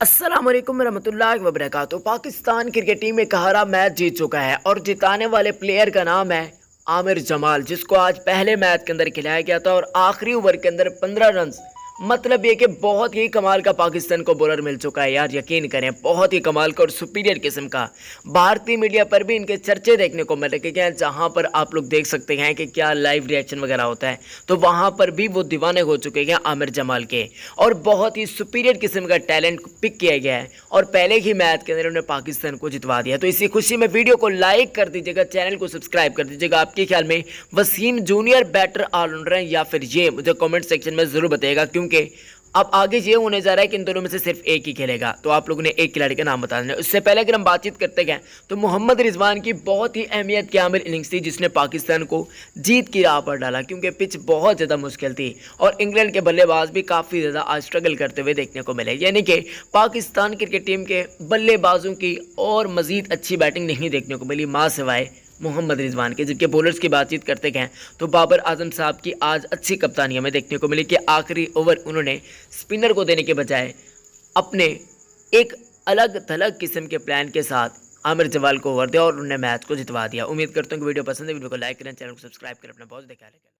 अस्सलाम वालेकुम रहमतुल्लाहि व बरकातुहू। पाकिस्तान क्रिकेट टीम एक हारा मैच जीत चुका है और जिताने वाले प्लेयर का नाम है आमिर जमाल, जिसको आज पहले मैच के अंदर खिलाया गया था और आखिरी ओवर के अंदर 15 रन। मतलब ये कि बहुत ही कमाल का पाकिस्तान को बॉलर मिल चुका है यार, यकीन करें बहुत ही कमाल का और सुपीरियर किस्म का। भारतीय मीडिया पर भी इनके चर्चे देखने को मिल रहे हैं, जहां पर आप लोग देख सकते हैं कि क्या लाइव रिएक्शन वगैरह होता है, तो वहां पर भी वो दीवाने हो चुके हैं आमिर जमाल के और बहुत ही सुपीरियर किस्म का टैलेंट पिक किया गया है और पहले ही मैच के अंदर उन्होंने पाकिस्तान को जितवा दिया। तो इसी खुशी में वीडियो को लाइक कर दीजिएगा, चैनल को सब्सक्राइब कर दीजिएगा। आपके ख्याल में वसीम जूनियर बेटर ऑलराउंडर है या फिर ये, मुझे कमेंट सेक्शन में जरूर बताइएगा, क्योंकि अब आगे ये होने जा रहा है कि इन दोनों में से सिर्फ एक ही खेलेगा। तो आप लोगों ने एक खिलाड़ी का नाम बता देना। उससे पहले अगर हम बातचीत करते हैं तो मोहम्मद रिजवान की बहुत ही अहमियत की आमिर इनिंग्स थी, जिसने पाकिस्तान को जीत की राह पर डाला, क्योंकि पिच बहुत ज़्यादा मुश्किल थी और इंग्लैंड के बल्लेबाज भी काफ़ी ज़्यादा आज स्ट्रगल करते हुए देखने को मिले। यानी कि पाकिस्तान क्रिकेट टीम के बल्लेबाजों की और मज़ीद अच्छी बैटिंग नहीं देखने को मिली, माँ सिवाय मोहम्मद रिजवान के। जबकि बॉलर्स की बातचीत करते गए तो बाबर आजम साहब की आज अच्छी कप्तानी हमें देखने को मिली कि आखिरी ओवर उन्होंने स्पिनर को देने के बजाय अपने एक अलग थलग किस्म के प्लान के साथ आमिर जमाल को ओवर दिया और उन्होंने मैच को जितवा दिया। उम्मीद करता हूँ कि वीडियो पसंद है, वीडियो को लाइक करें, चैनल को सब्सक्राइब करें, अपना बहुत ख्याल रखें।